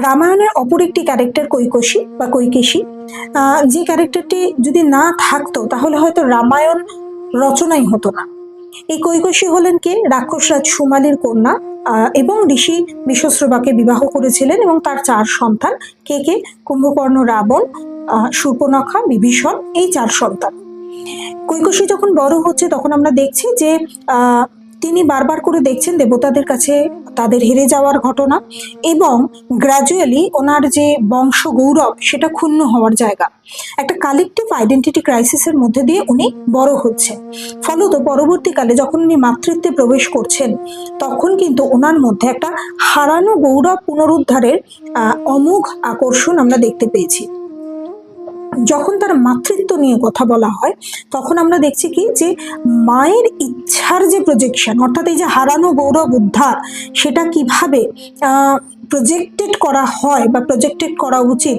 রামায়ণের অপর একটি ক্যারেক্টার কৈকসী বা কৈকেশী, যে ক্যারেক্টারটি যদি না থাকতো তাহলে হয়তো রামায়ণ রচনাই হতো না। এই কৈকসী হলেন কে? রাক্ষসরাজ সুমালির কন্যা, এবং ঋষি বিশ্বশ্রবাকে বিবাহ করেছিলেন এবং তার 4 সন্তান। কে কে? কুম্ভকর্ণ, রাবণ, শূর্পণখা, বিভীষণ, এই 4 সন্তান। কৈকসী যখন বড় হচ্ছে তখন আমরা দেখছি যে তিনি বারবার করে দেখছেন দেবতাদের কাছে তাদের হেরে যাওয়ার ঘটনা, এবং গ্র্যাজুয়ালি ওনার যে বংশ গৌরব সেটা ক্ষুণ্ণ হওয়ার জায়গা, একটা কালেকটিভ আইডেন্টিটি ক্রাইসিসের মধ্যে দিয়ে উনি বড় হচ্ছেন। ফলত পরবর্তীকালে যখন উনি মাতৃত্বে প্রবেশ করছেন তখন কিন্তু ওনার মধ্যে একটা হারানো গৌরব পুনরুদ্ধারের অমোঘ আকর্ষণ আমরা দেখতে পেয়েছি। যখন তার মাতৃত্ব নিয়ে কথা বলা হয় তখন আমরা দেখছি কি যে মায়ের ইচ্ছার যে প্রজেকশন, অর্থাৎ এই যে হারানো গৌরব উদ্ধার, সেটা কিভাবে প্রজেক্টেড করা হয় বা প্রজেক্টেড করা উচিত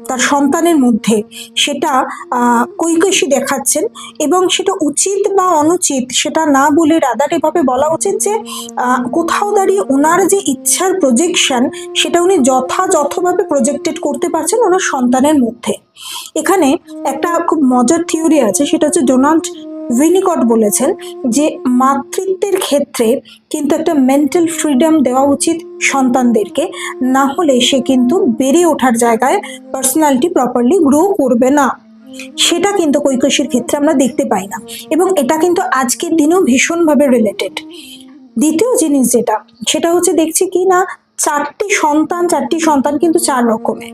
তার সন্তানের মধ্যে, সেটা কৈকসী দেখাচ্ছেন। এবং সেটা উচিত বা অনুচিত সেটা না বলে রাদার এভাবে বলা উচিত যে কোথাও দাঁড়িয়ে ওনার যে ইচ্ছার প্রজেকশন সেটা উনি যথাযথভাবে প্রজেক্টেড করতে পারছেন ওনার সন্তানের মধ্যে। এখানে একটা খুব মজার থিওরি আছে, সেটা হচ্ছে ডোনাল্ড উইনিকট বলেছেন যে মাতৃত্বের ক্ষেত্রে কিন্তু একটা মেন্টাল ফ্রিডম দেওয়া উচিত সন্তানদেরকে, না হলে সে কিন্তু বেড়ে ওঠার জায়গায় পার্সোনালিটি প্রপারলি গ্রো করবে না। সেটা কিন্তু কৈকসীর ক্ষেত্রে আমরা দেখতে পাই না, এবং এটা কিন্তু আজকের দিনেও ভীষণভাবে রিলেটেড। দ্বিতীয় জিনিস যেটা, সেটা হচ্ছে দেখছি কি না, 4টি সন্তান কিন্তু 4 রকমের।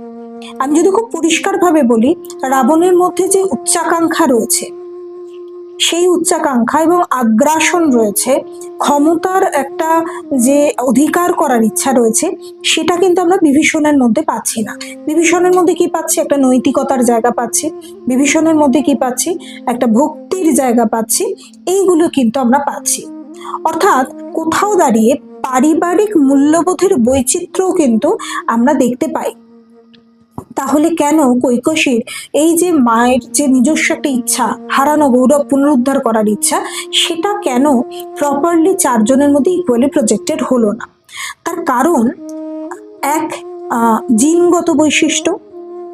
আমি যদি খুব পরিষ্কারভাবে বলি, রাবণের মধ্যে যে উচ্চাকাঙ্ক্ষা রয়েছে, সেই উচ্চাকাঙ্ক্ষা এবং আগ্রাসন রয়েছে, ক্ষমতার একটা যে অধিকার করার ইচ্ছা রয়েছে, সেটা কিন্তু আমরা বিভীষণের মধ্যে পাচ্ছি না। বিভীষণের মধ্যে কি পাচ্ছি? একটা নৈতিকতার জায়গা পাচ্ছি। বিভীষণের মধ্যে কি পাচ্ছি? একটা ভক্তির জায়গা পাচ্ছি। এইগুলো কিন্তু আমরা পাচ্ছি। অর্থাৎ কোথাও দাঁড়িয়ে পারিবারিক মূল্যবোধের বৈচিত্র্যও কিন্তু আমরা দেখতে পাই। তাহলে কেন কৈকসীর এই যে মায়ের যে নিজস্ব একটা ইচ্ছা, হারানো গৌরব পুনরুদ্ধার করার ইচ্ছা, সেটা কেন প্রপারলি 4 জনের মধ্যে ইকুয়ালি প্রজেক্টেড হলো না? তার কারণ এক, জিনগত বৈশিষ্ট্য।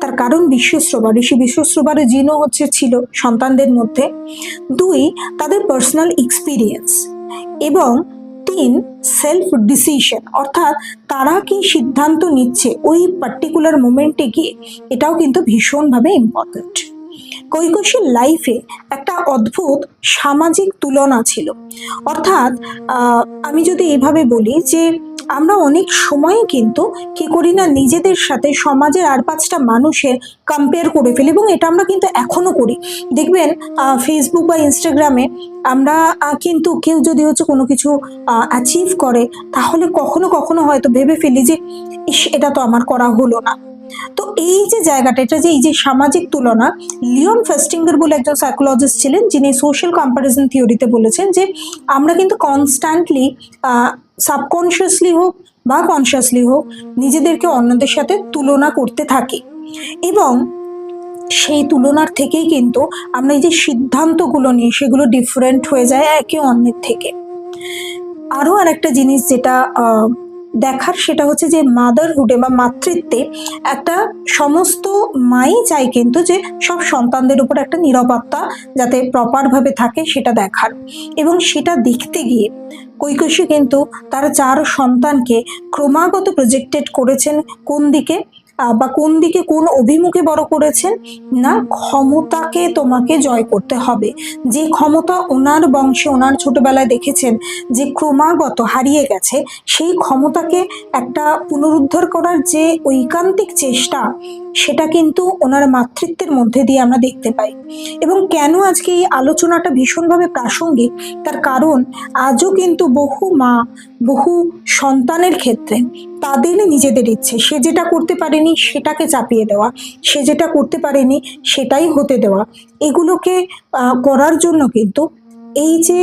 তার কারণ ঋষি বিশ্বশ্রবার জিনও ছিল সন্তানদের মধ্যে। 2, তাদের পার্সোনাল এক্সপিরিয়েন্স। এবং 3, সেলফ ডিসিশন, অর্থাৎ তারা কি সিদ্ধান্ত নিচ্ছে ওই পার্টিকুলার মোমেন্টে গিয়ে, এটাও কিন্তু ভীষণভাবে ইম্পর্টেন্ট। কৈকসীর লাইফে একটা অদ্ভুত সামাজিক তুলনা ছিল। অর্থাৎ আমি যদি এইভাবে বলি যে আমরা অনেক সময় কিন্তু কি করি না, নিজেদের সাথে সমাজের আর 5টা মানুষের কম্পেয়ার করে ফেলি, এবং এটা আমরা কিন্তু এখনো করি। দেখবেন ফেসবুক বা ইনস্টাগ্রামে আমরা কিন্তু কেউ যদি কোনো কিছু অ্যাচিভ করে, তাহলে কখনো কখনো হয়তো ভেবে ফেলি যে ইস, এটা তো আমার করা হলো না। তো এই যে জায়গাটা, এটা যে এই যে সামাজিক তুলনা, লিওন ফেস্টিঙ্গার বলে একজন সাইকোলজিস্ট ছিলেন, যিনি সোশ্যাল কম্পারিজন থিওরিতে বলেছেন যে আমরা কিন্তু কনস্ট্যান্টলি সাবকনশিয়াসলি হোক বা কনসিয়াসলি হোক নিজেদেরকে অন্যদের সাথে তুলনা করতে থাকি, এবং সেই তুলনার থেকেই কিন্তু আমরা এই যে সিদ্ধান্তগুলো নিই সেগুলো ডিফারেন্ট হয়ে যায় একে অন্যের থেকে। আরও আরেকটা জিনিস যেটা দেখার, সেটা হচ্ছে যে মাদারহুডে বা মাতৃত্বে একটা সমস্ত মাই চাই কিন্তু যে সব সন্তানদের উপর একটা নিরাপত্তা যাতে প্রপারভাবে থাকে সেটা দেখার, এবং সেটা দেখতে গিয়ে কৈকসী কিন্তু তার 4 সন্তানকে ক্রমাগত প্রজেক্টেড করেছেন কোন দিকে, বা কোন দিকে, কোন অভিমুখে বড় করেছেন না, ক্ষমতাকে তোমাকে জয় করতে হবে। যে ক্ষমতা ওনার বংশে ওনার ছোটবেলায় দেখেছেন যে ক্রমাগত হারিয়ে গেছে, সেই ক্ষমতাকে একটা পুনরুদ্ধার করার যে ঐকান্তিক চেষ্টা, সেটা কিন্তু ওনার মাতৃত্বের মধ্যে দিয়ে আমরা দেখতে পাই। এবং কেন আজকে এই আলোচনাটা ভীষণভাবে প্রাসঙ্গিক, তার কারণ আজও কিন্তু বহু মা, বহু সন্তানের ক্ষেত্রে তাদের নিজেদের ইচ্ছে, সে যেটা করতে পারেনি সেটাকে চাপিয়ে দেওয়া, সে যেটা করতে পারেনি সেটাই হতে দেওয়া, এগুলোকে করার জন্য কিন্তু এই যে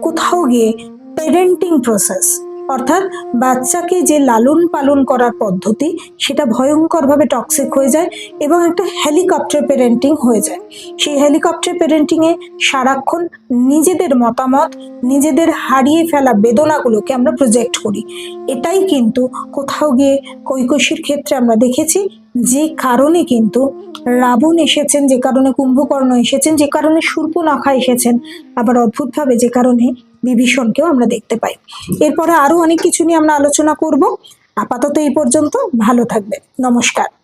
কোথাও গিয়ে প্যারেন্টিং প্রসেস, অর্থাৎ বাচ্চাকে যে লালন পালন করার পদ্ধতি সেটা ভয়ঙ্করভাবে টক্সিক হয়ে যায় এবং একটা হেলিকপ্টার প্যারেন্টিং হয়ে যায়। সেই হেলিকপ্টার প্যারেন্টিংয়ে সারাক্ষণ নিজেদের মতামত, নিজেদের হারিয়ে ফেলা বেদনাগুলোকে আমরা প্রজেক্ট করি। এটাই কিন্তু কোথাও গিয়ে কৈকশীর ক্ষেত্রে আমরা দেখেছি, যে কারণে কিন্তু রাবণ এসেছেন, যে কারণে কুম্ভকর্ণ এসেছেন, যে কারণে শূর্পণখা এসেছেন, আবার অদ্ভুতভাবে যে কারণে বিভীষণকেও আমরা দেখতে পাই। এরপরে আরো অনেক কিছু নিয়ে আমরা আলোচনা করব। আপাতত এই পর্যন্ত, ভালো থাকবেন, নমস্কার।